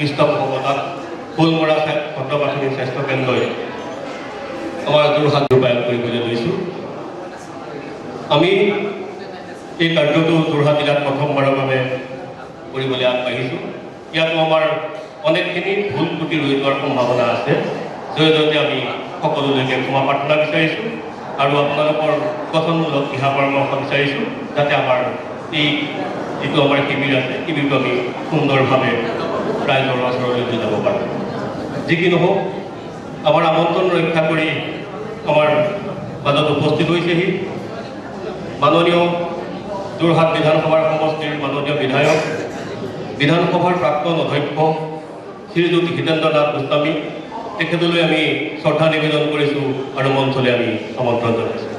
পৃষ্ঠপোষকতাত ফুলমৰা সত্ৰ প্ৰাথমিক স্বাস্থ্য কেন্দ্ৰই আমাৰ যোৰহাট ৰূপায়ণ কৰিবলৈ লৈছোঁ। আমি এই কাৰ্যটো যোৰহাট জিলাত প্ৰথমবাৰৰ বাবে কৰিবলৈ আগবাঢ়িছোঁ। ইয়াতো আমাৰ অনেকখিনি ভুল ত্ৰুটি ৰৈ যোৱাৰ সম্ভাৱনা আছে, জৰিয়তে আমি সকলোলৈকে ক্ষমা প্ৰাৰ্থনা বিচাৰিছোঁ আৰু আপোনালোকৰ গঠনমূলক দিহা পৰামৰ্শ বিচাৰিছোঁ, যাতে আমাৰ এই যিটো আমাৰ শিবিৰ আছে শিবিৰটো আমি সুন্দৰভাৱে ৰাইজৰ ওচৰলৈ লৈ যাব পাৰোঁ। যি কি নহওক, আমাৰ আমন্ত্ৰণ ৰক্ষা কৰি আমাৰ মাজত উপস্থিত হৈছেহি মাননীয় যোৰহাট বিধানসভাৰ সমষ্টিৰ মাননীয় বিধায়ক, বিধানসভাৰ প্ৰাক্তন অধ্যক্ষ শ্ৰীযুত হিতেন্দ্ৰ নাথ গোস্বামী। তেখেতলৈ আমি শ্ৰদ্ধা নিবেদন কৰিছোঁ আৰু মঞ্চলৈ আমি আমন্ত্ৰণ জনাইছোঁ।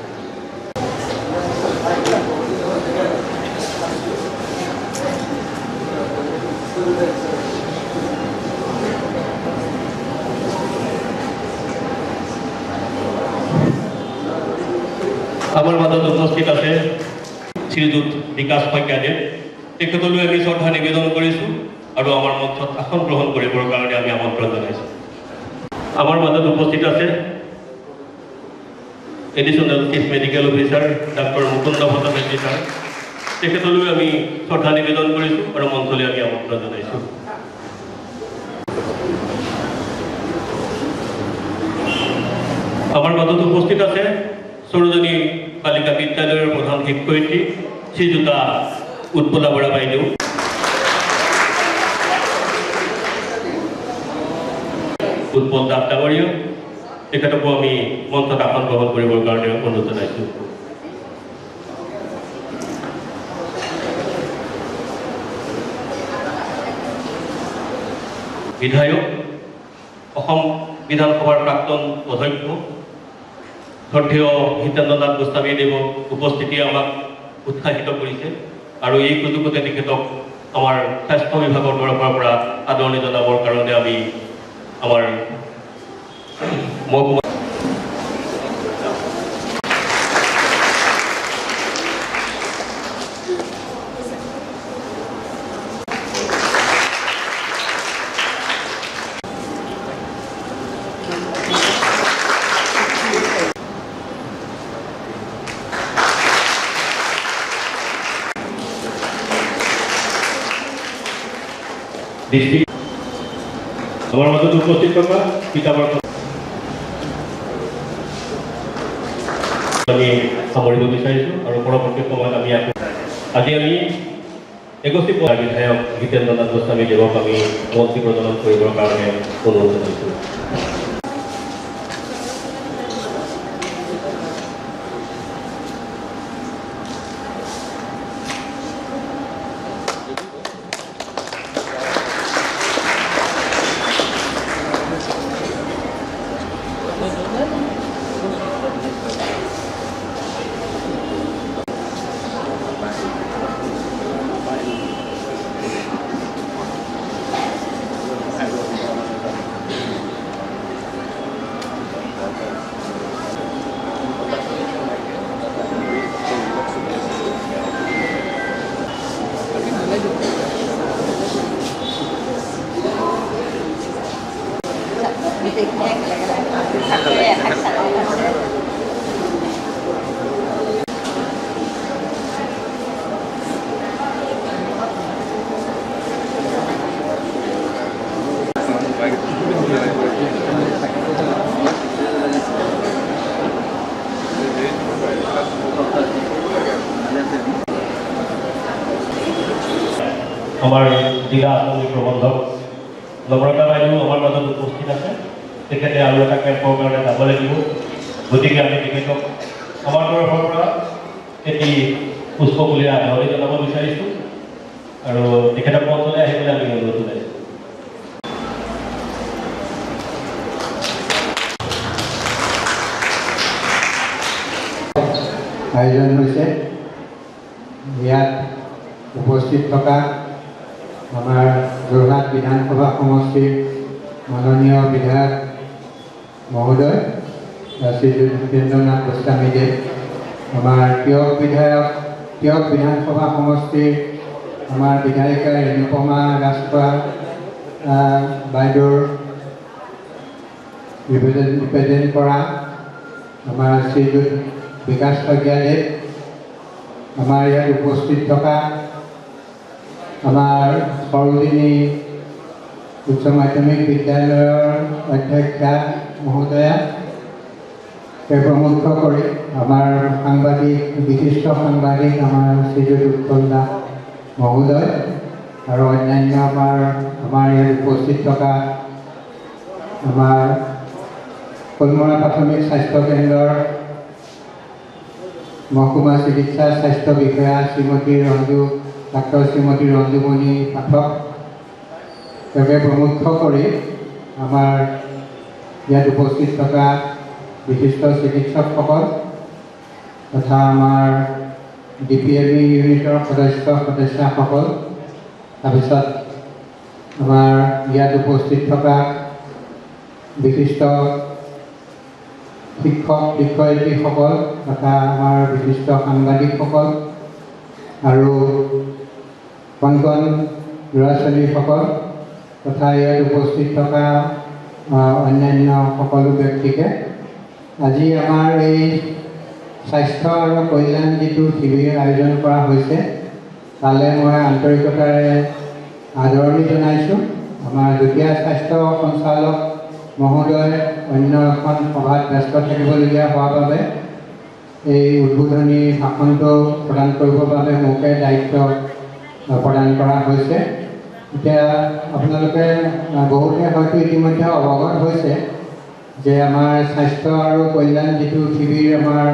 আমাৰ মাজত উপস্থিত আছে শ্ৰীযুত বিকাশ শইকীয়াদেৱ। তেখেতলৈ আমি শ্ৰদ্ধা নিবেদন কৰিছোঁ আৰু আমাৰ মঞ্চত আসন গ্ৰহণ কৰিবৰ কাৰণে আমি আমন্ত্ৰণ জনাইছোঁ। আমাৰ মাজত উপস্থিত আছে additional chief medical officer doctor Mukunda Bhattacharya sir. তেখেতলৈ আমি শ্ৰদ্ধা নিবেদন কৰিছোঁ আৰু মঞ্চলৈ আমি আমন্ত্ৰণ জনাইছোঁ। আমাৰ মাজত উপস্থিত আছে সৰোজনী বালিকা বিদ্যালয়ৰ প্ৰধান শিক্ষয়িত্ৰী শ্ৰীযুতা উৎপলা বৰা বাইদেউ। উৎপল দাস ডাঙৰীয়া, তেখেতকো আমি মঞ্চত আসন গ্ৰহণ কৰিবৰ কাৰণে অনুৰোধ জনাইছোঁ। বিধায়ক, অসম বিধানসভাৰ প্ৰাক্তন অধ্যক্ষ শ্ৰদ্ধেয় হিতেন্দ্ৰ নাথ গোস্বামীদেৱৰ উপস্থিতি আমাক উৎসাহিত কৰিছে আৰু এই সুযোগতে তেখেতক আমাৰ স্বাস্থ্য বিভাগৰ তৰফৰ পৰা আদৰণি জনাবৰ কাৰণে আমি আমাৰ মহকুমা আমাৰ মাজত উপস্থিত থকা কিতাপৰ আমি সামৰিব বিচাৰিছোঁ আৰু পৰৱৰ্তী সময়ত আমি আজি আমি 31 বিধায়ক হিতেন্দ্ৰ নাথ গোস্বামী দেৱক আমি মন্ত্ৰী প্ৰদান কৰিবৰ কাৰণে অনুৰোধ জনাইছোঁ। আমাৰ জিলা আঁচনি প্ৰবন্ধক নম্ৰতা বাইদেউ আমাৰ মাজত উপস্থিত আছে। তেখেতে আৰু এটা কেম্পৰ কাৰণে যাব লাগিব, গতিকে আমি তেখেতক আমাৰ তৰফৰ পৰা এটি পুষ্পগুলিৰে আদৰণি জনাব বিচাৰিছোঁ আৰু তেখেতক মঞ্চলৈ আহিবলৈ আমি অনুৰোধ জনাইছোঁ। আয়োজন হৈছে ইয়াত উপস্থিত থকা আমাৰ যোৰহাট বিধানসভা সমষ্টিৰ মাননীয় বিধায়ক মহোদয় শ্ৰীযুত হিতেন্দ্ৰ নাথ গোস্বামীদেৱ, আমাৰ তিয়ক বিধানসভা সমষ্টিৰ আমাৰ বিধায়িকা ৰেণুপমা ৰাজখোৱা, বাইদেউৰ ৰিপ্ৰেজেণ্ট কৰা আমাৰ শ্ৰীযুত বিকাশ শইকীয়াদেৱ, আমাৰ ইয়াত উপস্থিত থকা আমাৰ সৰোজিনী উচ্চ মাধ্যমিক বিদ্যালয়ৰ অধ্যক্ষা মহোদয়া, প্ৰমুখ কৰি আমাৰ সাংবাদিক, বিশিষ্ট সাংবাদিক আমাৰ শ্ৰীযুত উৎপল দাস মহোদয় আৰু অন্যান্য আমাৰ ইয়াত উপস্থিত থকা আমাৰ কলমৰা প্ৰাথমিক স্বাস্থ্য কেন্দ্ৰৰ মহকুমা চিকিৎসা স্বাস্থ্য বিষয়া ডাক্তৰ শ্ৰীমতী ৰঞ্জুমণি পাঠক, তেওঁকে প্ৰমুখ কৰি আমাৰ ইয়াত উপস্থিত থকা বিশিষ্ট চিকিৎসকসকল তথা আমাৰ DPME ইউনিটৰ সদস্যাসকল, তাৰপিছত আমাৰ ইয়াত উপস্থিত থকা বিশিষ্ট শিক্ষক শিক্ষয়িত্ৰীসকল তথা আমাৰ বিশিষ্ট সাংবাদিকসকল আৰু কণ কণ ল'ৰা ছোৱালীসকল তথা ইয়াত উপস্থিত থকা অন্যান্য সকলো ব্যক্তিকে আজি আমাৰ এই স্বাস্থ্য আৰু কল্যাণ যিটো শিবিৰ আয়োজন কৰা হৈছে তালৈ মই আন্তৰিকতাৰে আদৰণি জনাইছোঁ। আমাৰ যুটীয়া স্বাস্থ্য সঞ্চালক মহোদয় অন্য এখন সভাত ব্যস্ত থাকিবলগীয়া হোৱাৰ বাবে এই উদ্বোধনী ভাষণটো প্ৰদান কৰিবৰ বাবে মোকে দায়িত্ব প্ৰদান কৰা হৈছে। এতিয়া আপোনালোকে বহুতে হয়তো ইতিমধ্যে অৱগত হৈছে যে আমাৰ স্বাস্থ্য আৰু কল্যাণ যিটো শিবিৰ আমাৰ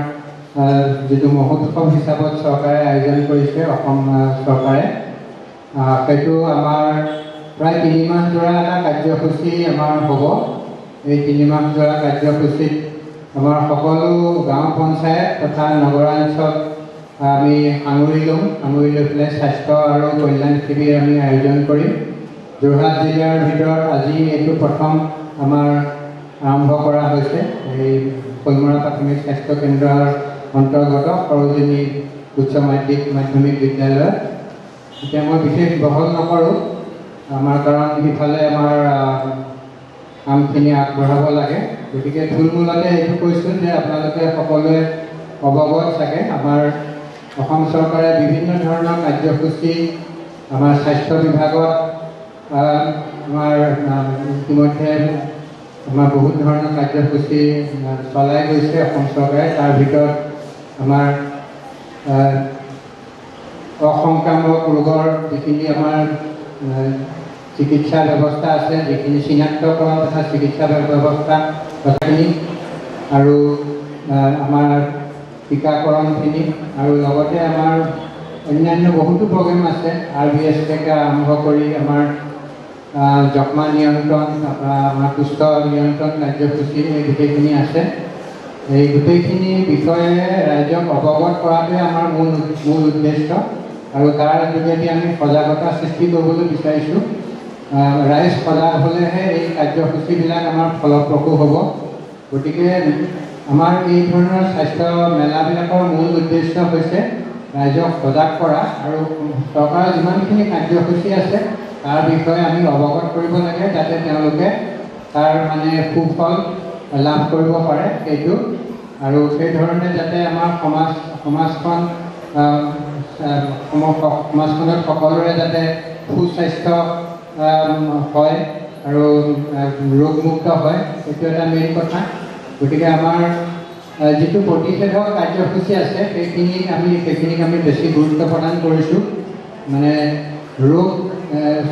যিটো মহোৎসৱ হিচাপত চৰকাৰে আয়োজন কৰিছে, অসম চৰকাৰে, সেইটো আমাৰ প্ৰায় 3 মাহ জোৰা এটা কাৰ্যসূচী আমাৰ হ'ব। এই 3 মাহ জোৰা কাৰ্যসূচীত আমাৰ সকলো গাঁও পঞ্চায়ত তথা নগৰাঞ্চল আমি সাঙুৰি লৈ পেলাই স্বাস্থ্য আৰু কল্যাণ শিবিৰ আমি আয়োজন কৰিম। যোৰহাট জিলাৰ ভিতৰত আজি এইটো প্ৰথম আমাৰ আৰম্ভ কৰা হৈছে এই কলমৰা প্ৰাথমিক স্বাস্থ্য কেন্দ্ৰৰ অন্তৰ্গত সৰোজিনী উচ্চ মাধ্যমিক বিদ্যালয়ত। এতিয়া মই বিশেষ বহল নকৰোঁ, আমাৰ কাৰণ ইফালে আমাৰ কামখিনি আগবঢ়াব লাগে, গতিকে থুলমূলতে এইটো কৈছোঁ যে আপোনালোকে সকলোৱে অৱগত চাগে আমাৰ অসম চৰকাৰে বিভিন্ন ধৰণৰ কাৰ্যসূচী আমাৰ স্বাস্থ্য বিভাগত আমাৰ ইতিমধ্যে আমাৰ বহুত ধৰণৰ কাৰ্যসূচী চলাই গৈছে অসম চৰকাৰে। তাৰ ভিতৰত আমাৰ অসংক্ৰামক ৰোগৰ যিখিনি আমাৰ চিকিৎসা ব্যৱস্থা আছে, যিখিনি চিনাক্তকৰণ তথা চিকিৎসা ব্যৱস্থা তথাখিনি আৰু আমাৰ টীকাকৰণখিনি আৰু লগতে আমাৰ অন্যান্য বহুতো প্ৰগ্ৰেম আছে। RBSকে আৰম্ভ কৰি আমাৰ যক্ষ্মা নিয়ন্ত্ৰণ, আমাৰ কুষ্ঠ নিয়ন্ত্ৰণ কাৰ্যসূচী, এই গোটেইখিনি আছে। এই গোটেইখিনি বিষয়ে ৰাইজক অৱগত কৰাটোৱে আমাৰ মূল উদ্দেশ্য আৰু তাৰ যোগেদি আমি সজাগতা সৃষ্টি কৰিবলৈ বিচাৰিছোঁ। ৰাইজ সজাগ হ'লেহে এই কাৰ্যসূচীবিলাক আমাৰ ফলপ্ৰসূ হ'ব। গতিকে আমাৰ এই ধৰণৰ স্বাস্থ্য মেলাবিলাকৰ মূল উদ্দেশ্য হৈছে ৰাইজক সজাগ কৰা আৰু চৰকাৰৰ যিমানখিনি কাৰ্যসূচী আছে তাৰ বিষয়ে আমি অৱগত কৰিব লাগে, যাতে তেওঁলোকে তাৰ সুফল লাভ কৰিব পাৰে সেইটো। আৰু সেইধৰণে যাতে আমাৰ সমাজখনত সকলোৰে যাতে সুস্বাস্থ্য হয় আৰু ৰোগমুক্ত হয়, সেইটো এটা মেইন কথা। গতিকে আমাৰ যিটো প্ৰতিষেধক কাৰ্যসূচী আছে সেইখিনিক আমি বেছি গুৰুত্ব প্ৰদান কৰিছোঁ। ৰোগ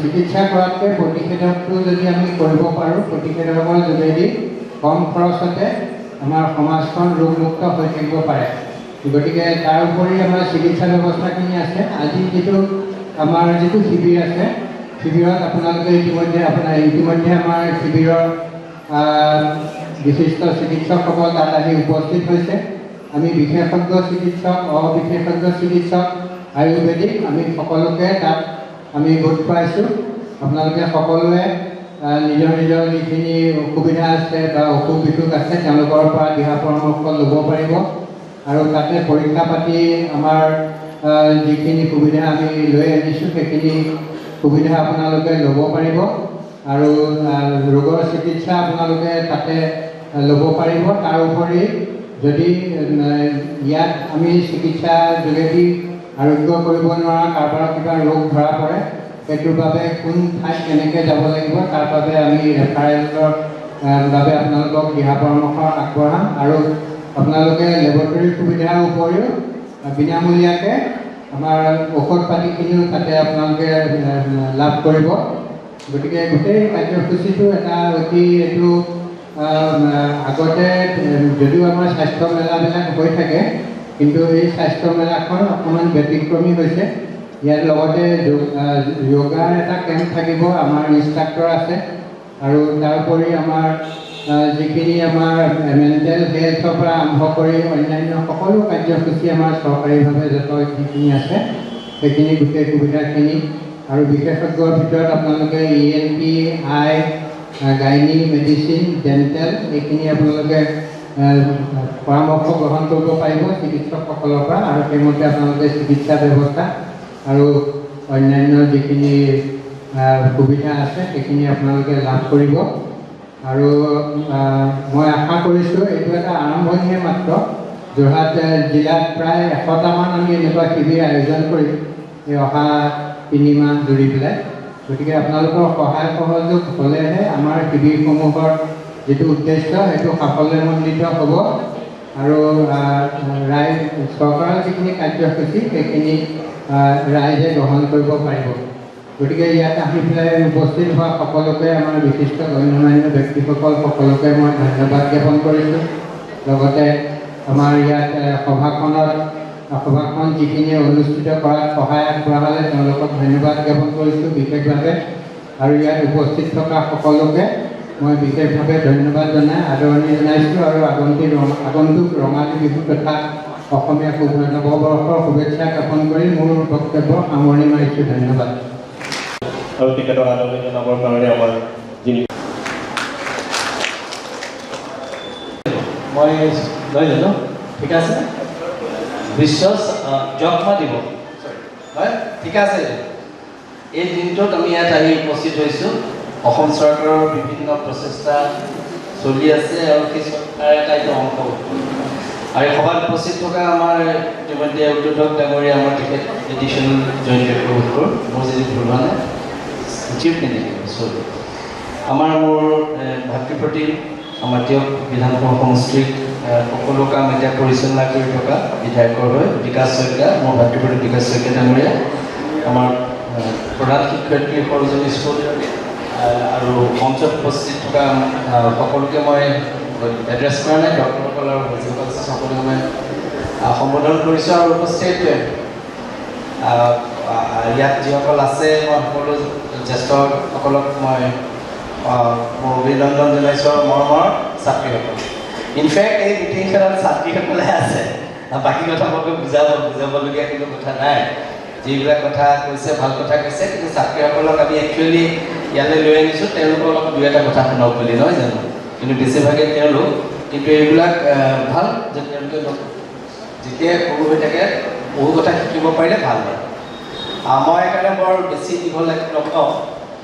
চিকিৎসা কৰাতকৈ প্ৰতিষেধকটো যদি আমি কৰিব পাৰোঁ, প্ৰতিষেধকৰ যোগেদি কম খৰচতে আমাৰ সমাজখন ৰোগমুক্ত হৈ থাকিব পাৰে। গতিকে তাৰ উপৰি আমাৰ চিকিৎসা ব্যৱস্থাখিনি আছে। আজি আমাৰ যিটো শিবিৰ আছে, শিবিৰত আপোনালোকে ইতিমধ্যে আমাৰ শিবিৰৰ বিশিষ্ট চিকিৎসকসকল তাত আহি উপস্থিত হৈছে। আমি বিশেষজ্ঞ চিকিৎসক, অবিশেষজ্ঞ চিকিৎসক, আয়ুৰ্বেদিক আমি সকলোকে তাত আমি গোট খুৱাইছোঁ। আপোনালোকে সকলোৱে নিজৰ নিজৰ যিখিনি অসুবিধা আছে বা অসুখ বিসুখ আছে তেওঁলোকৰ পৰা দিহা পৰামৰ্শ ল'ব পাৰিব আৰু তাতে পৰীক্ষা পাতি আমাৰ যিখিনি সুবিধা আমি লৈ আনিছোঁ সেইখিনি সুবিধা আপোনালোকে ল'ব পাৰিব। আৰু ৰোগৰ চিকিৎসা আপোনালোকে তাতে ল'ব পাৰিব। তাৰ উপৰি যদি ইয়াত আমি চিকিৎসা যোগেদি আৰোগ্য কৰিব নোৱাৰা কাৰোবাৰ কিবা ৰোগ ধৰা পৰে, সেইটোৰ বাবে কোন ঠাইত কেনেকৈ যাব লাগিব তাৰ বাবে আমি ৰেফাৰেলৰ বাবে আপোনালোকক দিহা পৰামৰ্শ আগবঢ়াম। আৰু আপোনালোকে লেবৰেটৰী সুবিধাৰ উপৰিও বিনামূলীয়াকৈ আমাৰ ঔষধ পাতিখিনিও তাতে আপোনালোকে লাভ কৰিব। গতিকে গোটেই কাৰ্যসূচীটো এটা অতি এইটো আগতে যদিও আমাৰ স্বাস্থ্য মেলাবিলাক হৈ থাকে, কিন্তু এই স্বাস্থ্য মেলাখন অকণমান ব্যতিক্ৰমী হৈছে। ইয়াৰ লগতে যোগাৰ এটা কেম্প থাকিব, আমাৰ ইনষ্ট্ৰাক্টৰ আছে, আৰু তাৰোপৰি আমাৰ যিখিনি আমাৰ মেণ্টেল হেল্থৰ পৰা আৰম্ভ কৰি অন্যান্য সকলো কাৰ্যসূচী আমাৰ চৰকাৰীভাৱে যত যিখিনি আছে সেইখিনি গোটেই সুবিধাখিনি, আৰু বিশেষজ্ঞৰ ভিতৰত আপোনালোকে ENT, আই, গাইনী, মেডিচিন, ডেণ্টেল এইখিনি আপোনালোকে পৰামৰ্শ গ্ৰহণ কৰিব পাৰিব চিকিৎসকসকলৰ পৰা, আৰু সেইমতে আপোনালোকে চিকিৎসা ব্যৱস্থা আৰু অন্যান্য যিখিনি সুবিধা আছে সেইখিনি আপোনালোকে লাভ কৰিব। আৰু মই আশা কৰিছোঁ এইটো এটা আৰম্ভণিহে মাত্ৰ। যোৰহাট জিলাত প্ৰায় 100টামান আমি এনেকুৱা শিবিৰ আয়োজন কৰিম এই অহা 3 মাহ ধৰি পেলাই। গতিকে আপোনালোকৰ সহায় সহযোগ হ'লেহে আমাৰ শিবিৰসমূহৰ যিটো উদ্দেশ্য সেইটো সাফল্যমণ্ডিত হ'ব, আৰু চৰকাৰৰ যিখিনি কাৰ্যসূচী সেইখিনি ৰাইজে গ্ৰহণ কৰিব পাৰিব। গতিকে ইয়াত আহি পেলাই উপস্থিত হোৱা সকলোকে, আমাৰ বিশিষ্ট গণ্যমান্য ব্যক্তিসকল সকলোকে মই ধন্যবাদ জ্ঞাপন কৰিছোঁ। লগতে আমাৰ ইয়াত সভাখন যিখিনি অনুষ্ঠিত কৰাত সহায় আগবঢ়ালে তেওঁলোকক ধন্যবাদ জ্ঞাপন কৰিছোঁ বিশেষভাৱে। আৰু ইয়াত উপস্থিত থকা সকলোকে মই বিশেষভাৱে ধন্যবাদ জনাই আদৰণি জনাইছোঁ, আৰু আগন্তুক ৰঙালী বিহু তথা অসমীয়া নৱবৰ্ষৰ শুভেচ্ছা জ্ঞাপন কৰি মোৰ বক্তব্য সামৰণি মাৰিছোঁ। ধন্যবাদ। আৰু তেখেতক আদৰণি জনাবৰ কাৰণে আমাৰ যিনি মই লৈ জানো ঠিক আছে। বিশ্ব যক্ষ্মা দিৱস হয়, ঠিক আছে। এই দিনটোত আমি ইয়াত আহি উপস্থিত হৈছোঁ। অসম চৰকাৰৰ বিভিন্ন প্ৰচেষ্টা চলি আছে, আৰু সেই চৰকাৰে এটা এইটো অংশ। আৰু এই সভাত উপস্থিত থকা আমাৰ ইতিমধ্যে উদ্যোধক ডাঙৰীয়া, আমাৰ তেখেত এডিশ্যনেল জইণ্ট ডিৰেক্টৰ মোৰ যদি ভুল হোৱা নাই, চিফ মিনিষ্টাৰ আমাৰ মোৰ ভাতৃপ্ৰতিম, আমাৰ দিয়ক বিধানসভা সমষ্টিত সকলো কাম এতিয়া পৰিচালনা কৰি থকা বিধায়কৰ হৈ বিকাশ শইকীয়া, মোৰ ভাতৃপ্ৰতিম বিকাশ শইকীয়া ডাঙৰীয়া, আমাৰ প্ৰধান শিক্ষয়িত্ৰী সৰোজনী স্কুল, আৰু মঞ্চত উপস্থিত থকা সকলোকে মই এড্ৰেছ কৰা নাই, ডক্টৰসকল আৰু যিসকল আছে সকলোকে মই সম্বোধন কৰিছোঁ। আৰু উপস্থিত ইয়াত যিসকল আছে মই সকলো জ্যেষ্ঠসকলক মই মোৰ অভিনন্দন জনাইছোঁ, আৰু মৰমৰ ছাত্ৰীসকল। ইনফেক্ট এই মিটিংখনত ছাত্ৰীসকলে আছে, বাকী কথা মই বুজাবলগীয়া কোনো কথা নাই। যিবিলাক কথা কৈছে ভাল কথা কৈছে, কিন্তু ছাত্ৰীসকলক আমি একচুৱেলি ইয়ালৈ লৈ আনিছোঁ তেওঁলোকক অলপ 2-এটা কথা শুনাওক বুলি, নহয় জানো? কিন্তু বেছিভাগে তেওঁলোক, কিন্তু এইবিলাক ভাল যে তেওঁলোকে যেতিয়া সৰু হৈ থাকে বহু কথা শিকিব পাৰিলে ভাল হয়। মই সেইকাৰণে বৰ বেছি দীঘল নকওঁ,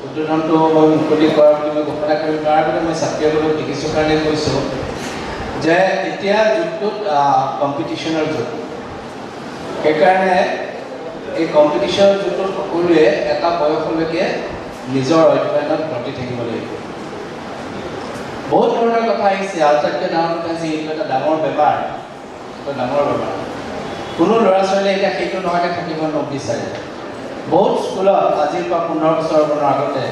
উদ্বোধনটো মই মুকলি কৰা বুলি মই ঘোষণা কৰিব নোৱাৰাৰ বাবে মই ছাত্ৰীসকলক দেখিছোঁ কাৰণে কৈছোঁ যে এতিয়া যুগটোত কম্পিটিশ্যনৰ যুগ। সেইকাৰণে এই কম্পিটিশ্যনৰ যুগটোত সকলোৱে এটা বয়সলৈকে নিজৰ অধ্যয়নত ব্ৰতি থাকিব লাগিব। বহুত ধৰণৰ কথা আহিছে, আটাইতকৈ ডাঙৰ কথা হৈছে এইটো এটা ডাঙৰ বেমাৰ, কোনো ল'ৰা ছোৱালীয়ে এতিয়া সেইটো নোহোৱাকৈ থাকিব নিবিচাৰে। বহুত স্কুলত আজিৰ পৰা 15 বছৰৰ আগতে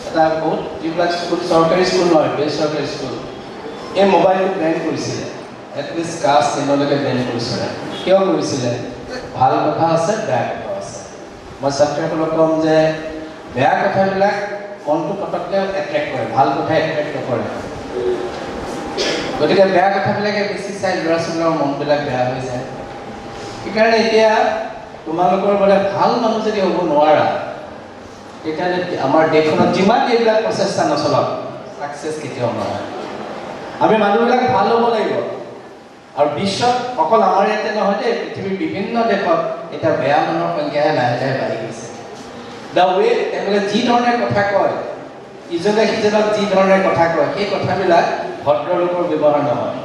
এটা বহুত যিবিলাক স্কুল চৰকাৰী স্কুল নহয়, বেচৰকাৰী স্কুল, এই মোবাইলটো বেন কৰিছিলে, এটলিষ্ট ক্লাছ 10লৈকে বেন কৰিছিলে। কিয় কৰিছিলে? ভাল কথা আছে, বেয়া কথা আছে। মই ছাত্ৰীসকলক ক'ম যে বেয়া কথাবিলাক মনটো পটককৈ এট্ৰেক্ট কৰে, ভাল কথাই এট্ৰেক্ট নকৰে। গতিকে বেয়া কথাবিলাকে বেছি চাই ল'ৰা ছোৱালীৰ মনবিলাক বেয়া হৈ যায়। সেইকাৰণে এতিয়া তোমালোকৰ বোলে ভাল মানুহ যদি হ'ব নোৱাৰা, তেতিয়াহ'লে আমাৰ দেশখনত যিমান এইবিলাক প্ৰচেষ্টা নচলাওক, ছাকচেছ কেতিয়াও নহয়। আমি মানুহবিলাক ভাল হ'ব লাগিব। আৰু বিশ্বত অকল আমাৰ ইয়াতে নহয় দেই, পৃথিৱীৰ বিভিন্ন দেশত এতিয়া বেয়া মানুহৰ সংখ্যাহে লাহে লাহে বাঢ়ি গৈছে। দ্য ৱে তেওঁলোকে যি ধৰণে কথা কয়, ইজনে সিজনক যি ধৰণে কথা কয় সেই কথাবিলাক ভদ্ৰলোকৰ ব্যৱহাৰ নহয়।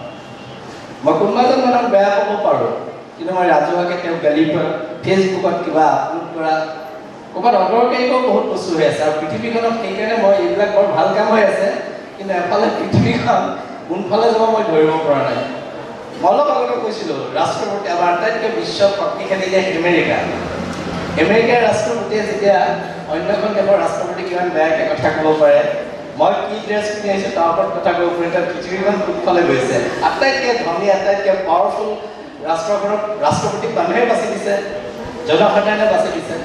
মই কোনোবা এজন মানুহক বেয়া পাব পাৰোঁ, কিন্তু মই ৰাজহুৱাকৈ তেওঁক গালি পৰা ফেচবুকত কিবা আপলোড কৰা ক'ৰবাত অদৰকাৰীকৈ বহুত বস্তু হৈ আছে। আৰু পৃথিৱীখনত সেইকাৰণে মই এইবিলাক বৰ ভাল কাম হৈ আছে, কিন্তু এফালে পৃথিৱীখন কোনফালে যাব মই ধৰিব পৰা নাই। মই অলপ আগতে কৈছিলোঁ ৰাষ্ট্ৰপতি আমাৰ আটাইতকৈ বিশ্ব শক্তিশালী দেশ আমেৰিকাৰ ৰাষ্ট্ৰপতিয়ে যেতিয়া অন্যখন দেশৰ ৰাষ্ট্ৰপতি কিমান বেয়াকৈ কথা ক'ব পাৰে, মই কি ড্ৰেছ পিন্ধি আহিছোঁ তাৰ ওপৰত কথা ক'ব পাৰি, তাৰ পৃথিৱীখন কোনফালে গৈছে। আটাইতকৈ ধনী আটাইতকৈ পাৱাৰফুল ৰাষ্ট্ৰখনক ৰাষ্ট্ৰপতিক মানুহে বাছি দিছে, জনসাধাৰণে বাছি দিছে।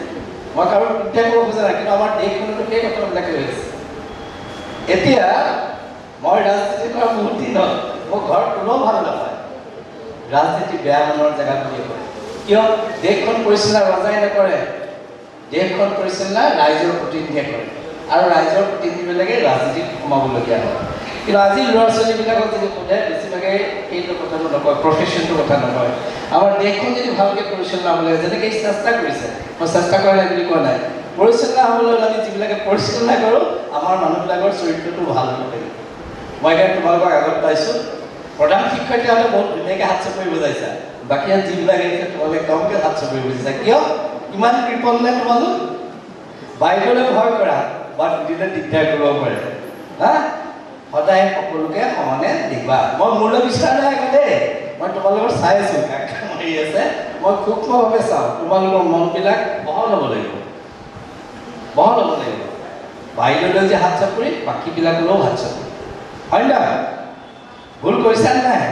মই কাৰো বিদ্যা ক'ব খোজা নাই, কিন্তু আমাৰ দেশখনতো সেই কথাবিলাকে হৈ আছে। এতিয়া মই ৰাজনীতি কৰা বহুত দিন হ'ল, মোৰ ঘৰত কোনেও ভাল নাপায় ৰাজনীতি বেয়া মনৰ জেগা বুলি কয়। কিয়? দেশখন পৰিচালনা ৰজাই নকৰে, দেশখন পৰিচালনা ৰাইজৰ প্ৰতিনিধিয়ে কৰে, আৰু ৰাইজৰ প্ৰতিনিধিবিলাকে ৰাজনীতিত সোমাবলগীয়া হয়। কিন্তু আজি ল'ৰা ছোৱালীবিলাকক যদি সোধে বেছিভাগে এইটো কথাটো নকয়, প্ৰফেশ্যনটোৰ কথা নকয়। আমাৰ দেশখন যদি ভালকৈ পৰিচালনা হ'ব লাগে, যেনেকৈ চেষ্টা কৰিছে, মই চেষ্টা কৰা নাই বুলি কোৱা নাই, পৰিচালনা হ'বলৈ আমি যিবিলাকে পৰিচালনা কৰোঁ আমাৰ মানুহবিলাকৰ চৰিত্ৰটো ভাল হ'ব লাগিব। মই এতিয়া তোমালোকক আগত পাইছোঁ, প্ৰধান শিক্ষয়িত্ৰী হ'লে বহুত ধুনীয়াকৈ হাত চাপৰি বুজাইছা, বাকী যিবিলাক আহিছে তোমালোকে কমকৈ হাত চাপৰি বুজিছা। কিয়? ইমান কৃপণ নে তোমালোক? বাইকলৈ ভয় কৰা বা দুদিনে দিগদাৰ কৰিব পাৰে। হা? সদায় সকলোকে সমানে দিবা। মই মূল্য বিচৰা নাই আকৌ দেই, মই তোমালোকৰ চাই আছোঁ কাকা মাৰি আছে, মই সূক্ষ্মভাৱে চাওঁ। তোমালোকৰ মনবিলাক বহল হ'ব লাগিব, বহল হ'ব লাগিব। বাইদেউলৈ যে হাত চাপৰি বাকীবিলাকলৈও হাত চাপৰি, হয় নহয়? ভুল কৰিছা নাই?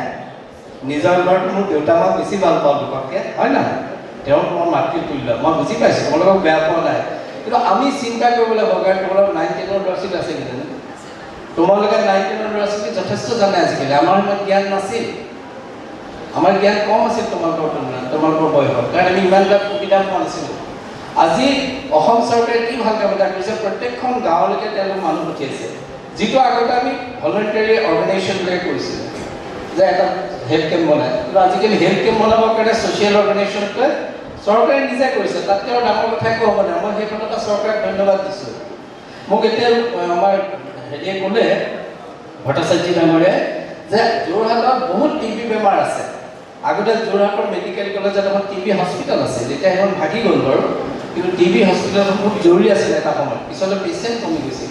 নিজৰ ঘৰত মোৰ দেউতা মই বেছি ভাল পাওঁ লোকতকৈ, হয় নহয়? তেওঁক মই মাতৃতুল্য, মই বুজি পাইছোঁ, তোমালোকক বেয়া পোৱা নাই। কিন্তু আমি চিন্তা কৰিবলৈ ভগাই তোমালোক 9, 10ৰ ল'ৰা ছোৱালী আছে কিজানি, তোমালোকে 9, 10ৰ ল'ৰা ছোৱালী যথেষ্ট জানে আজিকালি। আমাৰ ইমান জ্ঞান নাছিল, আমাৰ জ্ঞান কম আছিল তোমালোকৰ তুলনাত, তোমালোকৰ বয়সত, কাৰণ আমি ইমানবিলাক সুবিধা পোৱা নাছিলোঁ। আজি অসম চৰকাৰে কি ভাল কাম এটা কৰিছে, প্ৰত্যেকখন গাঁৱলৈকে তেওঁলোক মানুহ পঠিয়াইছে, যিটো আগতে আমি ভলেণ্টাৰী অৰ্গেনাইজেশ্যনবিলাকে কৰিছিলোঁ, যে এটা হেল্থ কেম্প বনায়। কিন্তু আজিকালি হেল্থ কেম্প বনাবৰ কাৰণে ছ'চিয়েল অৰ্গেনাইজেশ্যনটোৱে চৰকাৰে নিজে কৰিছে, তাতকৈ আৰু ডাঙৰ কথা একো হ'ব নাই। মই সেইখনতে চৰকাৰক ধন্যবাদ দিছোঁ। মোক এতিয়া আমাৰ হেৰিয়ে ক'লে, ভট্টাচাৰ্যী ডাঙৰে, যে যোৰহাটত বহুত টিবি বেমাৰ আছে। আগতে যোৰহাটৰ মেডিকেল কলেজত এখন টিবি হস্পিটেল আছিল, এতিয়া সেইখন ভাগি গ'ল বাৰু, কিন্তু টিবি হস্পিটেলটো খুব জৰুৰী আছিল এটা সময়ত, পিছলৈ পেচেণ্ট কমি গৈছিল।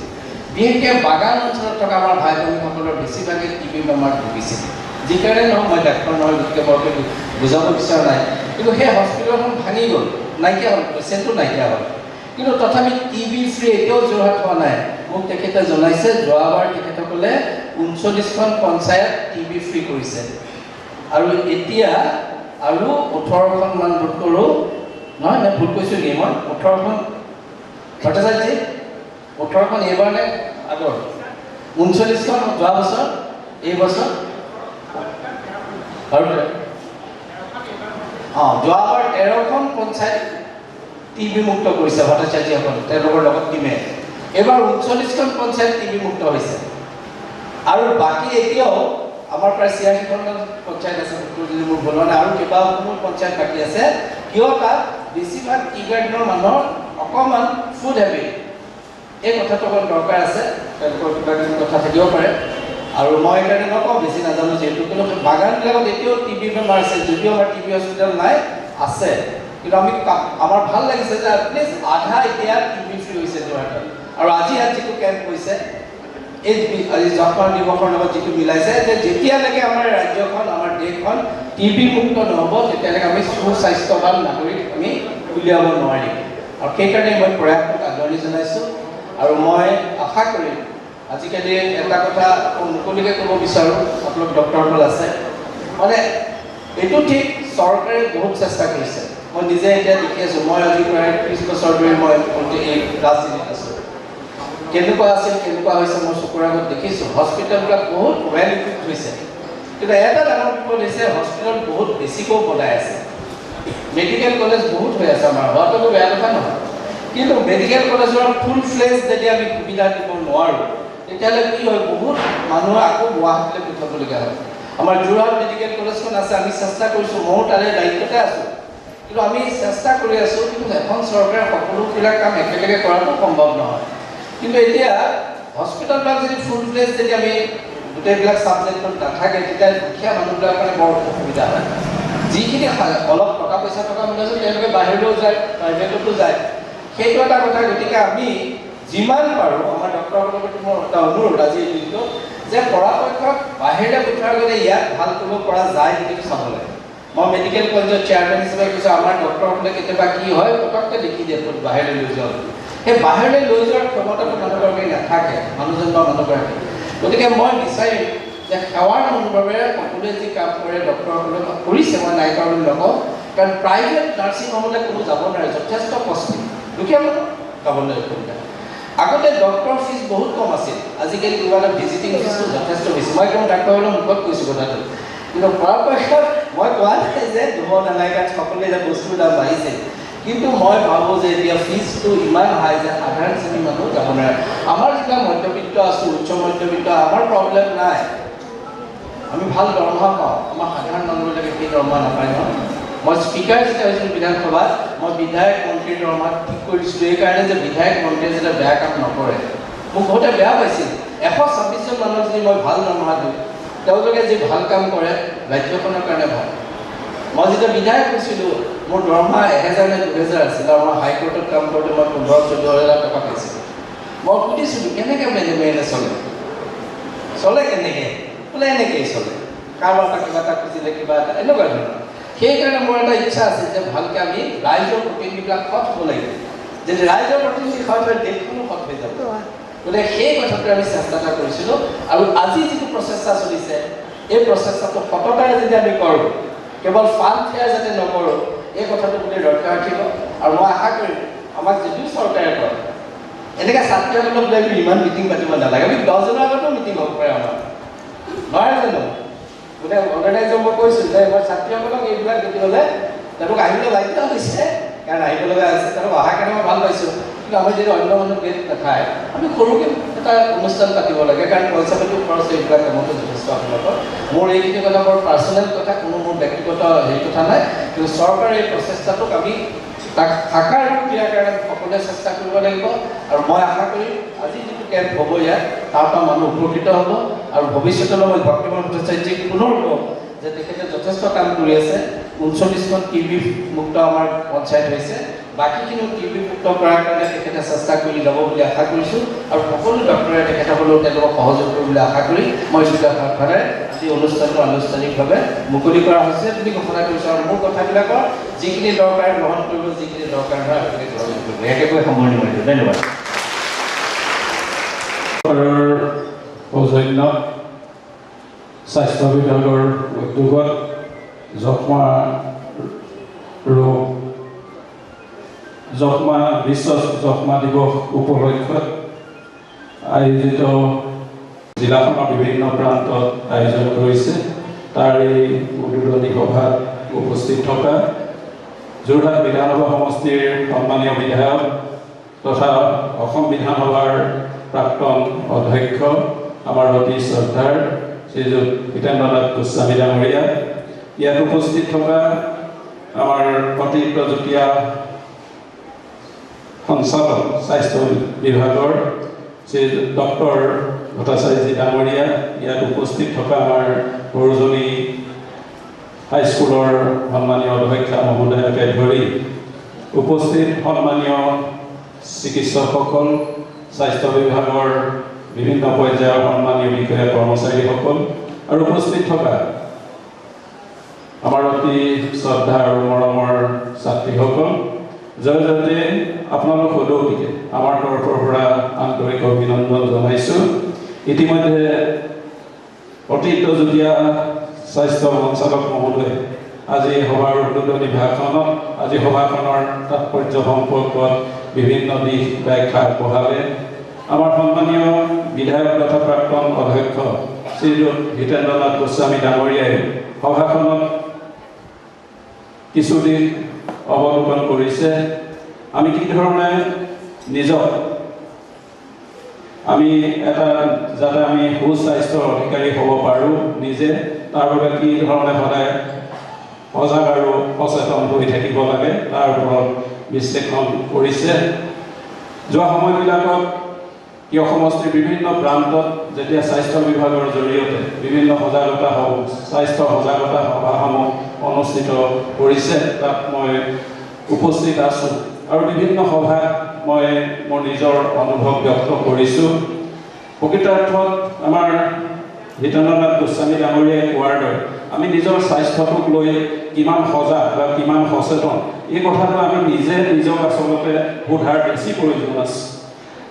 বিশেষকৈ বাগান অঞ্চলত থকা আমাৰ ভাই ভনীসকলৰ বেছিভাগে টিবি বেমাৰত ভুগিছিল। যি কাৰণে নহয়, মই ডাক্তৰ নহয় গতিকে বৰকৈ বুজাব বিচৰা নাই, কিন্তু সেই হস্পিটেলখন ভাঙি গ'ল, নাইকিয়া হ'ল, পেচেণ্টটো নাইকিয়া হ'ল। কিন্তু তথাপি টিবি ফ্ৰী এতিয়াও যোৰহাট হোৱা নাই। মোক তেখেতে জনাইছে যোৱাবাৰ তেখেতসকলে 39খন পঞ্চায়ত টিবি ফ্ৰী কৰিছে, আৰু এতিয়া আৰু 18খনমান ভোট কৰোঁ, নহয় নে ভোট কৈছোঁ নেকি মই? 18খন ভট্টাচাৰ্যী, 18খন এইবাৰ নে আগৰ? 39খন যোৱা বছৰ, এই বছৰ আৰু যোৱাবাৰ 13খন পঞ্চায়ত টিবি মুক্ত কৰিছে ভট্টাচাৰ্যীসকল, তেওঁলোকৰ লগত টিমে। এইবাৰ 39খন পঞ্চায়ত টিবি মুক্ত হৈছে, আৰু বাকী এতিয়াও আমাৰ প্ৰায় 86খন পঞ্চায়ত আছে, যদি মোৰ ভুল হোৱা নাই, আৰু কেইবাখনো পঞ্চায়ত বাকী আছে। কিয়? তাত বেছিভাগ টি গাৰ্ডেনৰ মানুহৰ অকণমান ফুড হেবিট, এই কথাটো অকণ দৰকাৰ আছে, তেওঁলোকৰ কিবা কিবি কথা থাকিব পাৰে। আৰু মই সেইকাৰণে নকওঁ, বেছি নাজানো যিহেতু, কিন্তু বাগানবিলাকত এতিয়াও টিবি বেমাৰ আছে, যদিও আমাৰ টিবি হস্পিটেল নাই, আছে। কিন্তু আমি আমাৰ ভাল লাগিছে যে এটলিষ্ট আধা এতিয়া টিবি ফ্ৰী হৈছে যোৰহাটত। আৰু আজি ইয়াত যিটো কেম্প হৈছে, এই আজি যক্ষ্মা দিৱসৰ লগত যিটো মিলাইছে, যে যেতিয়ালৈকে আমাৰ ৰাজ্যখন আমাৰ দেশখন টিবি মুক্ত নহ'ব তেতিয়ালৈকে আমি সুস্বাস্থ্যৱান নাগৰিক আমি উলিয়াব নোৱাৰিম। আৰু সেইকাৰণে মই প্ৰয়াসটোক আদৰণি জনাইছোঁ। আৰু মই আশা কৰিম, আজিকালি এটা কথা মুকলিকৈ ক'ব বিচাৰোঁ, আপোনালোক ডক্টৰসকল আছে, মানে এইটো ঠিক চৰকাৰে বহুত চেষ্টা কৰিছে। মই নিজে এতিয়া দেখি আছোঁ, মই আজি প্ৰায় 30 বছৰ ধৰি মই এই ৰাজনীতিত আছোঁ। কেনেকুৱা আছিল, কেনেকুৱা হৈছে মই চকুৰ আগত দেখিছোঁ। হস্পিটেলবিলাক বহুত ৱেল ইকুইপড হৈছে, কিন্তু এটা ডাঙৰ বিপদ হৈছে হস্পিটেল বহুত বেছিকৈ বনাই আছে। মেডিকেল কলেজ বহুত হৈ আছে আমাৰ, হোৱাটো বেয়া কথা নহয়, কিন্তু মেডিকেল কলেজৰ ফুল ফ্লেজ যদি আমি সুবিধা দিব নোৱাৰোঁ তেতিয়াহ'লে কি হয়, বহুত মানুহ আকৌ গুৱাহাটীলৈ পঠিয়াবলগীয়া হয়। আমাৰ যোৰহাট মেডিকেল কলেজখন আছে, আমি চেষ্টা কৰিছোঁ, ময়ো তাৰে দায়িত্বতে আছোঁ, কিন্তু আমি চেষ্টা কৰি আছোঁ, কিন্তু এখন চৰকাৰে সকলোবিলাক কাম একেলগে কৰাটো সম্ভৱ নহয়। কিন্তু এতিয়া হস্পিটেলবিলাক যদি ফুল ফ্লেজ যদি আমি গোটেইবিলাক ছাবজেক্টত নাথাকে তেতিয়া দুখীয়া মানুহবিলাকৰ কাৰণে বৰ অসুবিধা হয়। যিখিনি অলপ টকা পইচা থকা মানুহ আছে তেওঁলোকে বাহিৰলৈও যায়, প্ৰাইভেটতো যায়, সেইটো এটা কথা। গতিকে আমি যিমান পাৰোঁ আমাৰ ডক্টৰসকলৰ প্ৰতি মোৰ এটা অনুৰোধ আজি এই দিনটো যে পৰাপক্ষত বাহিৰলৈ পঠিওৱাৰ আগতে ইয়াত ভাল কৰিব পৰা যায় নেকি চাব লাগে। মই মেডিকেল কলেজৰ চেয়াৰমেন হিচাপে কৈছোঁ, আমাৰ ডক্টৰসকলে কেতিয়াবা কি হয় পটককৈ দেখি দিয়ে বাহিৰলৈ লৈ যোৱা, সেই বাহিৰলৈ লৈ যোৱাৰ ক্ষমতাটো মানুহগৰাকী নাথাকে, মানুহজন বা মানুহগৰাকী। গতিকে মই বিচাৰিম যে সেৱাৰ মনোভাৱেৰে সকলোৱে যি কাম কৰে ডক্টৰসকলে কৰিছে, মই নাই কৰা বুলি নকওঁ, কাৰণ প্ৰাইভেট নাৰ্ছিং হোমলৈ কোনো যাব নোৱাৰে, যথেষ্ট কষ্টলি, দুখীয়া মানুহ যাবলৈ অসুবিধা। আগতে ডক্টৰ ফিজ বহুত কম আছিল, আজিকালি কিবা এটা ভিজিটিং ফিজটো যথেষ্ট বেছি। মই একদম ডাক্তৰসকলৰ মুখত কৈছোঁ কথাটো, কিন্তু পৰাপক্ষত মই কোৱা নাই যে দুশ নালাগে কাৰণ সকলোৱে যে বস্তুৰ দাম বাঢ়িছে, কিন্তু মই ভাবোঁ যে এতিয়া ফিজটো ইমান হাই যে সাধাৰণ শ্ৰেণীৰ মানুহ যাব নোৱাৰে। আমাৰ যিবিলাক মধ্যবিত্ত আছোঁ, উচ্চ মধ্যবিত্ত, আমাৰ প্ৰব্লেম নাই, আমি ভাল দৰমহা পাওঁ, আমাৰ সাধাৰণ মানুহবিলাকে সেই দৰমহা নাপায় নহয়। মই স্পীকাৰ যেতিয়া হৈছিলোঁ বিধানসভাত, মই বিধায়ক মন্ত্ৰীৰ দৰমহা ঠিক কৰিছিলোঁ এইকাৰণে যে বিধায়ক মন্ত্ৰীয়ে যেতিয়া বেয়া কাম নকৰে। মোক বহুতে বেয়া পাইছিল, 126জন মানুহক যদি মই ভাল দৰমহা দিওঁ, তেওঁলোকে যি ভাল কাম কৰে ৰাজ্যখনৰ কাৰণে ভাল। মই যেতিয়া বিধায়ক হৈছিলোঁ মোৰ দৰমহা 1000 নে 2000 আছিল, আৰু মই হাইকোৰ্টত কাম কৰোঁতে মই 15-14,000 টকা পাইছিলোঁ। মই সুধিছিলোঁ কেনেকৈ মেনে চলে কেনেকৈ, বোলে এনেকৈয়ে চলে, কাৰোবাৰ পৰা কিবা এটা খুজিলে কিবা এটা এনেকুৱা ধৰণৰ। সেইকাৰণে মোৰ এটা ইচ্ছা আছিল যে ভালকৈ আমি ৰাইজৰ প্ৰতিনিধিবিলাক সৎ হ'ব লাগিব, যদি ৰাইজৰ প্ৰতিনিধি সৎ হয় দেশখনো সৎ হৈ যাব। গতিকে সেই কথাটোৱে আমি চেষ্টা এটা কৰিছিলোঁ, আৰু আজি যিটো প্ৰচেষ্টা চলিছে এই প্ৰচেষ্টাটো সততাৰে যদি আমি কৰোঁ, কেৱল ফান ফেয়াৰ যাতে নকৰোঁ, এই কথাটো গোটেই ৰক্ষা ৰাখিব। আৰু মই আশা কৰিম আমাক যদিও চৰকাৰে কয় এনেকৈ ছাত্ৰীসকলক লৈ আমি ইমান মিটিং পাতিব নালাগে, আমি 10 জনৰ আগতো মিটিং হ'ব পাৰে আমাৰ, নহয় জানো? গোটেই অৰ্গেনাইজাৰ মই কৈছোঁ যে মই ছাত্ৰীসকলক এইবিলাক দেখিবলৈ তেওঁলোক আহিবলৈ বাধ্য হৈছে, কাৰণ আহিব লগা আছে, তেওঁলোক অহাৰ কাৰণে মই ভাল পাইছোঁ। কিন্তু আমি যদি অন্য মানুহ গেট নাখায় আমি সৰুকৈ এটা অনুষ্ঠান পাতিব লাগে, কাৰণ পইচা পাতিও খৰচ এইবিলাক কামতো যথেষ্ট আপোনালোকৰ। মোৰ এইখিনি কথা বৰ পাৰ্চনেল কথা, কোনো মোৰ ব্যক্তিগত হেৰি কথা নাই, কিন্তু চৰকাৰৰ এই প্ৰচেষ্টাটোক আমি তাক আকাৰ ৰূপ দিয়াৰ কাৰণে সকলোৱে চেষ্টা কৰিব লাগিব। আৰু মই আশা কৰিম আজি যিটো কেম্প হ'ব ইয়াত তাৰ পৰা মানুহ উপকৃত হ'ব, আৰু ভৱিষ্যতলৈ মই ভক্তিমান ভট্টাচাৰ্যক পুনৰ কওঁ যে তেখেতে যথেষ্ট কাম কৰি আছে। 39খন টিবি মুক্ত আমাৰ পঞ্চায়ত হৈছে, বাকীখিনিও টিবি মুক্ত কৰাৰ কাৰণে তেখেতে চেষ্টা কৰি যাব বুলি আশা কৰিছোঁ, আৰু সকলো ডক্টৰে তেখেতসকলেও তেওঁলোকক সহযোগ কৰিবলৈ আশা কৰি মই দুটা ভাষাৰে আজি অনুষ্ঠানটো আনুষ্ঠানিকভাৱে মুকলি কৰা হৈছে বুলি ঘোষণা কৰিছোঁ। আৰু মোৰ কথাবিলাকৰ যিখিনি দৰকাৰ গ্ৰহণ কৰিব, যিখিনি দৰকাৰ নহয় সেইখিনি গ্ৰহণ কৰিব, একেকৈ সামৰণি মাৰিছোঁ। ধন্যবাদ। সৌজন্য স্বাস্থ্য বিভাগৰ উদ্যোগত বিশ্ব যক্ষ্মা দিৱস উপলক্ষত আয়োজিত জিলাখনৰ বিভিন্ন প্ৰান্তত আয়োজন কৰিছে। তাৰ এই উদ্বোধনী সভাত উপস্থিত থকা যোৰহাট বিধানসভা সমষ্টিৰ সন্মানীয় বিধায়ক তথা অসম বিধানসভাৰ প্ৰাক্তন অধ্যক্ষ আমাৰ অতি শ্ৰদ্ধাৰ শ্ৰীযুত হিতেন্দ্ৰনাথ গোস্বামী ডাঙৰীয়া, ইয়াত উপস্থিত থকা আমাৰ অতিৰিক্ত যুটীয়া সঞ্চালক স্বাস্থ্য বিভাগৰ শ্ৰীযুত ডক্টৰ ভট্টাচাৰ্য ডাঙৰীয়া, ইয়াত উপস্থিত থকা আমাৰ সৰুজনী হাইস্কুলৰ সন্মানীয় অধ্যক্ষা মহোদয়াকে ধৰি উপস্থিত সন্মানীয় চিকিৎসকসকল, স্বাস্থ্য বিভাগৰ বিভিন্ন পৰ্যায়ৰ সন্মানীয় বিষয়া কৰ্মচাৰীসকল, আৰু উপস্থিত থকা আমাৰ অতি শ্ৰদ্ধা আৰু মৰমৰ ছাত্ৰীসকল, জয়তে আপোনালোক সকলোকে আমাৰ তৰফৰ পৰা আন্তৰিক অভিনন্দন জনাইছোঁ। ইতিমধ্যে অতিৰিক্ত যুটীয়া স্বাস্থ্য সঞ্চালক মহোদয় আজি সভাৰ উদ্বোধনী ভাষণত আজি সভাখনৰ তাৎপৰ্য সম্পৰ্কত বিভিন্ন দিশ ব্যাখ্যা আগবঢ়ালে। আমাৰ সন্মানীয় বিধায়ক তথা প্ৰাক্তন অধ্যক্ষ শ্ৰীযুত হিতেন্দ্ৰনাথ গোস্বামী ডাঙৰীয়াই সভাখনত কিছুদিন অৱলোকন কৰিছে আমি কি ধৰণে নিজক আমি এটা যাতে আমি সুস্বাস্থ্যৰ অধিকাৰী হ'ব পাৰোঁ নিজে, তাৰ বাবে কি ধৰণে সদায় সজাগ আৰু সচেতন হৈ থাকিব লাগে তাৰ ওপৰত বিশ্লেষণ কৰিছে। যোৱা সময়বিলাকত কিয় সমষ্টিৰ বিভিন্ন প্ৰান্তত যেতিয়া স্বাস্থ্য বিভাগৰ জৰিয়তে বিভিন্ন সজাগতা স্বাস্থ্য সজাগতা সভাসমূহ অনুষ্ঠিত কৰিছে, তাত মই উপস্থিত আছোঁ আৰু বিভিন্ন সভাত মই মোৰ নিজৰ অনুভৱ ব্যক্ত কৰিছোঁ। প্ৰকৃতাৰ্থত আমাৰ হিতেন্দ্ৰনাথ গোস্বামী ডাঙৰীয়াই কোৱাৰ দৰে আমি নিজৰ স্বাস্থ্যটোক লৈ কিমান সজাগ বা কিমান সচেতন, এই কথাটো আমি নিজক আচলতে সোধাৰ বেছি প্ৰয়োজন আছে।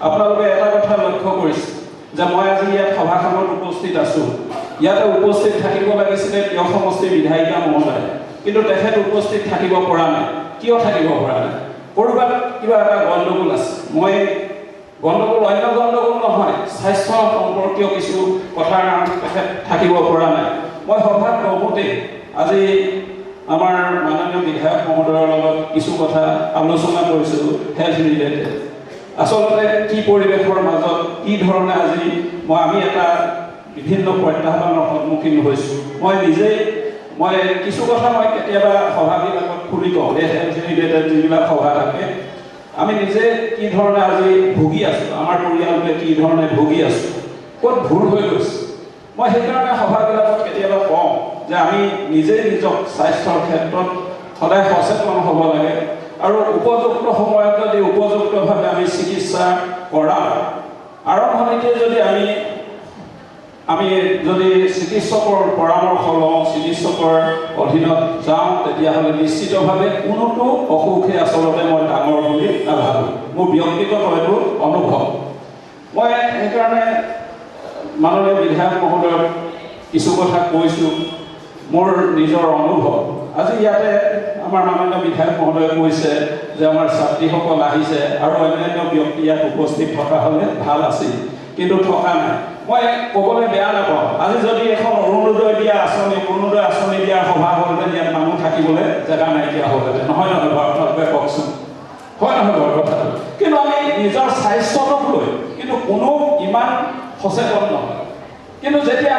আপোনালোকে এটা কথা লক্ষ্য কৰিছে যে মই আজি ইয়াত সভাখনত উপস্থিত আছোঁ, ইয়াতে উপস্থিত থাকিব লাগিছিলে কিয় সমষ্টিৰ বিধায়িকা মহোদয়, কিন্তু তেখেত উপস্থিত থাকিব পৰা নাই। কিয় থাকিব পৰা নাই? ক'ৰবাত কিবা এটা গণ্ডগোল আছে। মই গণ্ডগোল অন্য গণ্ডগোল নহয়, স্বাস্থ্য সম্পৰ্কীয় কিছু কথাৰ কাৰণে তেখেত থাকিব পৰা নাই। মই সভাত বহুতেই আজি আমাৰ মাননীয় বিধায়ক মহোদয়ৰ লগত কিছু কথা আলোচনা কৰিছিলোঁ হেল্থ ৰিলেটেড। আচলতে কি পৰিৱেশৰ মাজত কি ধৰণে আজি আমি এটা বিভিন্ন প্ৰত্যাহ্বানৰ সন্মুখীন হৈছোঁ। মই কিছু কথা মই কেতিয়াবা সভাবিলাকত খুলি কওঁ, এই হেল্থ ৰিলেটেড যিবিলাক সভা থাকে, আমি নিজে কি ধৰণে আজি ভুগি আছোঁ, আমাৰ পৰিয়ালটোৱে কি ধৰণে ভুগি আছোঁ, ক'ত ভুল হৈ গৈছে। মই সেইকাৰণে সভাবিলাকত কেতিয়াবা কওঁ যে আমি নিজেই নিজক স্বাস্থ্যৰ ক্ষেত্ৰত সদায় সচেতন হ'ব লাগে আৰু উপযুক্ত সময়ত যদি উপযুক্তভাৱে আমি চিকিৎসা কৰাওঁ, আৰম্ভণিতে যদি আমি যদি চিকিৎসকৰ পৰামৰ্শ লওঁ, চিকিৎসকৰ অধীনত যাওঁ, তেতিয়াহ'লে নিশ্চিতভাৱে কোনোটো অসুখে আচলতে মই ডাঙৰ বুলি নাভাবোঁ। মোৰ ব্যক্তিগত এইটো অনুভৱ। মই সেইকাৰণে মাননীয় বিধায়ক মহোদয়ক কিছু কথা কৈছোঁ, মোৰ নিজৰ অনুভৱ। আজি ইয়াতে আমাৰ মাননীয় বিধায়ক মহোদয়ে কৈছে যে আমাৰ ছাত্ৰীসকল আহিছে আৰু অন্যান্য ব্যক্তি ইয়াত উপস্থিত থকা হ'লে ভাল আছিল, কিন্তু থকা নাই। মই ক'বলৈ বেয়া নাপাওঁ, আজি যদি এখন অৰুণোদয় দিয়া আঁচনি দিয়াৰ সভা হ'লহেঁতেন, ইয়াত মানুহ থাকিবলৈ জেগা নাইকিয়া হ'লহেঁতেন। নহয় বাৰু আপোনালোকে কওকচোন, হয় নহয় বাৰু কথাটো? কিন্তু আমি নিজৰ স্বাস্থ্যটোক লৈ কিন্তু কোনো ইমান সচেতন নহয়। কিন্তু যেতিয়া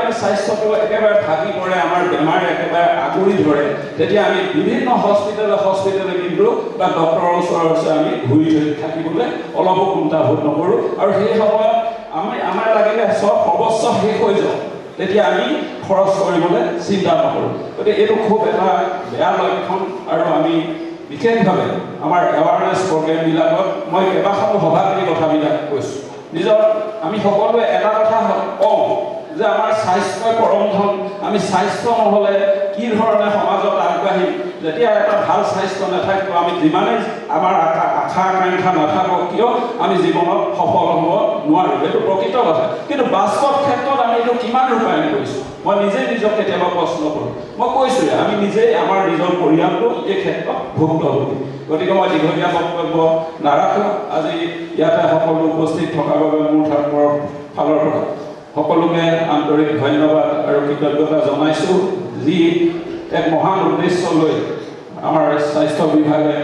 আমি স্বাস্থ্যটো একেবাৰে ভাগি পৰে, আমাৰ বেমাৰ একেবাৰে আগুৰি ধৰে, তেতিয়া আমি বিভিন্ন হস্পিটেলে কিন্তু বা ডক্টৰৰ ওচৰত আমি ঘূৰি থাকিবলৈ অলপো কুণ্ঠাবোধ নকৰোঁ। আৰু সেই সময়ত আমাৰ লাগিলে চব সৰ্বস্ব শেষ হৈ যাওঁ, তেতিয়া আমি খৰচ কৰিবলৈ চিন্তা নকৰোঁ। গতিকে এইটো খুব এটা বেয়া লক্ষণ। আৰু আমি বিশেষভাৱে আমাৰ এৱাৰনেছ প্ৰগ্ৰেমবিলাকত মই কেইবাখনো সভাত এই কথাবিলাক কৈছোঁ। আমি সকলোৱে এটা কথা কওঁ যে আমাৰ স্বাস্থ্যই পৰম ধন। আমি স্বাস্থ্য নহ'লে কি ধৰণে সমাজত আগবাঢ়িম? যেতিয়া এটা ভাল স্বাস্থ্য নাথাকিব, আমি যিমানেই আমাৰ আশা আকাংক্ষা নাথাকক কিয়, আমি জীৱনত সফল হ'ব নোৱাৰোঁ। এইটো প্ৰকৃত কথা। কিন্তু বাস্তৱ ক্ষেত্ৰত আমি এইটো কিমান ৰূপায়ণ কৰিছোঁ, মই নিজক কেতিয়াবা প্ৰশ্ন কৰোঁ। মই কৈছোঁ আমি নিজেই আমাৰ নিজৰ পৰিয়ালটো এই ক্ষেত্ৰত ভুক্তভোগী। গতিকে মই দীঘলীয়া বক্তব্য নাৰাখোঁ। আজি ইয়াতে সকলো উপস্থিত থকাৰ বাবে মোৰ ফালৰ পৰা সকলোকে আন্তৰিক ধন্যবাদ আৰু কৃতজ্ঞতা জনাইছোঁ, যি এক মহান উদ্দেশ্য লৈ আমাৰ স্বাস্থ্য বিভাগে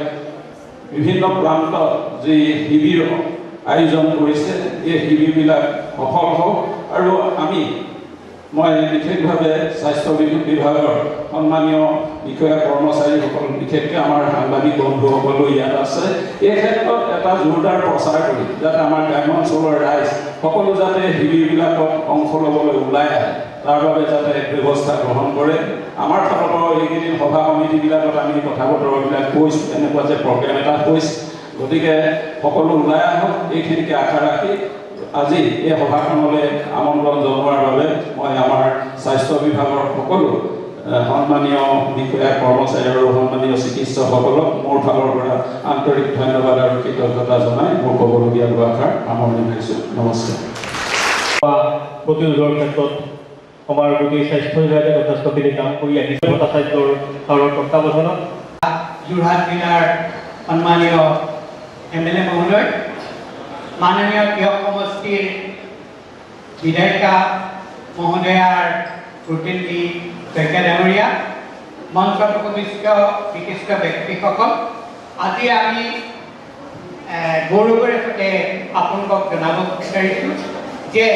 বিভিন্ন প্ৰান্তত যি শিবিৰ আয়োজন কৰিছে, এই শিবিৰবিলাক সফল হওক। আৰু মই বিশেষভাৱে স্বাস্থ্য বিভাগৰ সন্মানীয় বিষয়া কৰ্মচাৰীসকল, বিশেষকৈ আমাৰ সাংবাদিক বন্ধুসকলো ইয়াত আছে, এই ক্ষেত্ৰত এটা জোৰদাৰ প্ৰচাৰ কৰি যাতে আমাৰ গ্ৰাম্য অঞ্চলৰ ৰাইজ সকলো যাতে শিবিৰবিলাকত অংশ ল'বলৈ ওলাই আহে, তাৰ বাবে যাতে ব্যৱস্থা গ্ৰহণ কৰে। আমাৰ ফালৰ পৰা এইকেইদিন সভা সমিতিবিলাকত আমি কথা বতৰাবিলাক কৈছোঁ, এনেকুৱা যে প্ৰগ্ৰেম এটা হৈছে। গতিকে সকলো ওলাই আহক, এইখিনিকে আশা ৰাখি আজি এই সভাখনলৈ আমন্ত্ৰণ জনোৱাৰ বাবে মই আমাৰ স্বাস্থ্য বিভাগৰ সকলো সন্মানীয় বিষয়া কৰ্মচাৰী আৰু সন্মানীয় চিকিৎসকসকলক মোৰ ফালৰ পৰা আন্তৰিক ধন্যবাদ আৰু কৃতজ্ঞতা জনাই মোৰ ক'বলগীয়া দুআষাৰ সামৰণি মাৰিছোঁ। নমস্কাৰ। প্ৰতিৰোধৰ ক্ষেত্ৰত আমাৰ গোটেই স্বাস্থ্য বিভাগে যথেষ্টখিনি কাম কৰি আহিছে ভট্টাচাৰ্যৰ ছাৰৰ তত্বাৱধানত। যোৰহাট জিলাৰ সন্মানীয় MLA মহোদয়, মাননীয় কিয় সমষ্টিৰ বিধায়িকা মহোদয়াৰ প্ৰতিনিধি শইকীয়া ডাঙৰীয়া, মঞ্চত উপবিষ্ট বিশিষ্ট ব্যক্তিসকল, আজি আমি গৌৰৱৰে সৈতে আপোনালোকক জনাব বিচাৰিছোঁ যে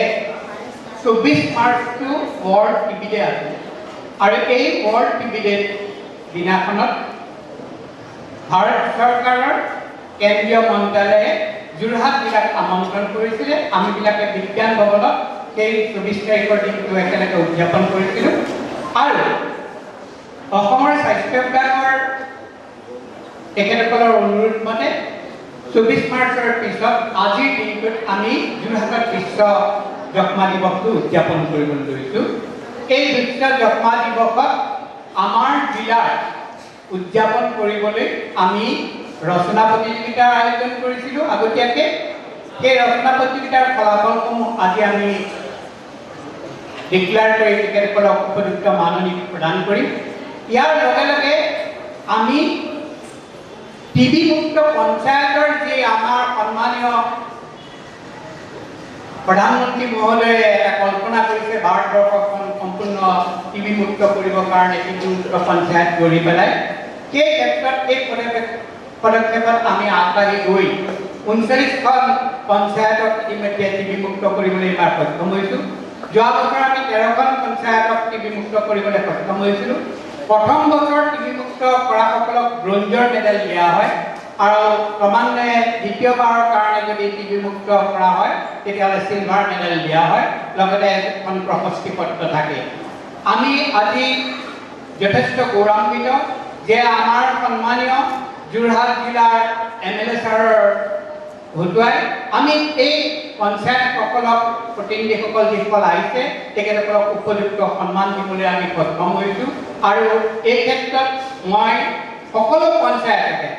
24 মাৰ্চটো ৱৰ্ল্ড TB ডে আছে। আৰু এই ৱৰ্ল্ড TB ডে দিনাখনত ভাৰত চৰকাৰৰ কেন্দ্ৰীয় মন্ত্ৰালয়ে যোৰহাট জিলাত আমন্ত্ৰণ কৰিছিলে। আমিবিলাকে বিজ্ঞান ভৱনত সেই 24 তাৰিখৰ দিনটো একেলগে উদযাপন কৰিছিলোঁ। আৰু অসমৰ স্বাস্থ্য বিভাগৰ তেখেতসকলৰ অনুৰোধ মতে 24 মাৰ্চৰ পিছত আজিৰ দিনটোত আমি যোৰহাটত বিশ্ব যক্ষ্মা দিৱসটো উদযাপন কৰিবলৈ লৈছোঁ। এই বিশ্ব যক্ষ্মা দিৱসত আমাৰ জিলাত উদযাপন কৰিবলৈ আমি ৰচনা প্ৰতিযোগিতাৰ আয়োজন কৰিছিলোঁ আগতীয়াকৈ। সেই ৰচনা প্ৰতিযোগিতাৰ ফলাফলসমূহ আজি আমি ডিক্লেয়াৰ কৰি তেখেতসকলক উপযুক্ত মাননি প্ৰদান কৰিম। ইয়াৰ লগে লগে আমি টিবি মুক্ত পঞ্চায়তৰ যি আমাৰ সন্মানীয় প্ৰধানমন্ত্ৰী মহোদয়ে এটা কল্পনা কৰিছে ভাৰতবৰ্ষখন সম্পূৰ্ণ টিবি মুক্ত কৰিবৰ কাৰণে টিবি মুক্ত পঞ্চায়ত গঢ়ি পেলাই, সেই ক্ষেত্ৰত এই পদক্ষেপত আমি আগবাঢ়ি গৈ 39খন পঞ্চায়তক ইতিমধ্যে টিবি মুক্ত কৰিবলৈ এইবাৰ সক্ষম হৈছোঁ। যোৱা বছৰ আমি 13খন পঞ্চায়তক টিবি মুক্ত কৰিবলৈ সক্ষম হৈছিলোঁ। প্ৰথম বছৰ টিবি মুক্ত কৰাসকলক ব্ৰঞ্জৰ মেডেল দিয়া হয়, আৰু ক্ৰমান্বয়ে দ্বিতীয়বাৰৰ কাৰণে যদি টিবি মুক্ত কৰা হয় তেতিয়াহ'লে চিলভাৰ মেডেল দিয়া হয়, লগতে এখন প্ৰশস্তি পত্ৰ থাকে। আমি আজি যথেষ্ট গৌৰৱান্বিত যে আমাৰ সন্মানীয় যোৰহাট জিলাৰ MLA ছাৰৰ হতুৱাই আমি এই পঞ্চায়তসকলক প্ৰতিনিধিসকল যিসকল আহিছে তেখেতসকলক উপযুক্ত সন্মান দিবলৈ আমি সক্ষম হৈছোঁ। আৰু এই ক্ষেত্ৰত মই সকলো পঞ্চায়তকে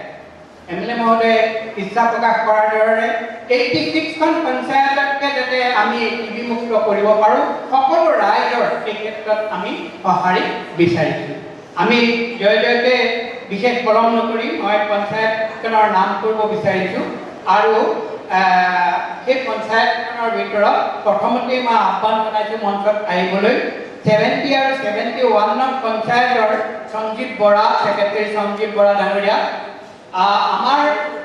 MLA মহোদয়ে ইচ্ছা প্ৰকাশ কৰাৰ দৰে 86খন পঞ্চায়তকে যাতে আমি টিবি মুক্ত কৰিব পাৰোঁ, সকলো ৰাইজৰ এই ক্ষেত্ৰত আমি সঁহাৰি বিচাৰিছোঁ। আমি জয়তে বিশেষ পলম নকৰি মই পঞ্চায়তখনৰ নাম কৰিব বিচাৰিছোঁ। আৰু সেই পঞ্চায়তখনৰ ভিতৰত প্ৰথমতেই মই আহ্বান জনাইছোঁ মঞ্চত আহিবলৈ 70 আৰু 71 নং পঞ্চায়তৰ সঞ্জীৱ বৰা, ছেক্ৰেটাৰী সঞ্জীৱ বৰা ডাঙৰীয়া। আমাৰ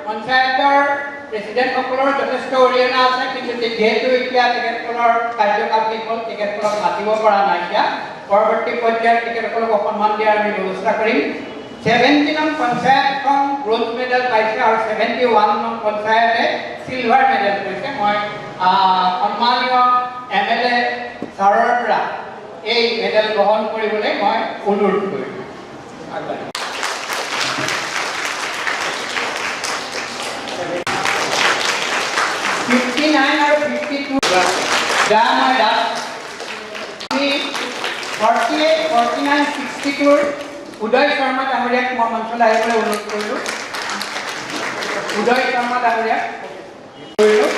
পঞ্চায়তৰ প্ৰেচিডেণ্টসকলৰ যথেষ্ট অৰিহণা আছে, কিন্তু যিহেতু এতিয়া তেখেতসকলৰ কাৰ্যকাল শেষ হ'ল, তেখেতসকলক মাতিব পৰা নাইকিয়া। পৰৱৰ্তী পৰ্যায়ত তেখেতসকলক সন্মান দিয়াৰ আমি ব্যৱস্থা কৰিম। 70 নং পঞ্চায়তখন ব্ৰঞ্জ মেডেল পাইছে আৰু 71 নং পঞ্চায়তে চিলভাৰ মেডেল পাইছে। মই সন্মানীয় MLA ছাৰৰ পৰা এই মেডেল গ্ৰহণ কৰিবলৈ মই অনুৰোধ কৰিম। 59 আৰু 52 মই আমি 48, 49, 62 উদয় শৰ্মা ডাঙৰীয়াক মই মঞ্চলৈ আহিবলৈ অনুৰোধ কৰিলোঁ। উদয় শৰ্মা ডাঙৰীয়াক কৰিলোঁ।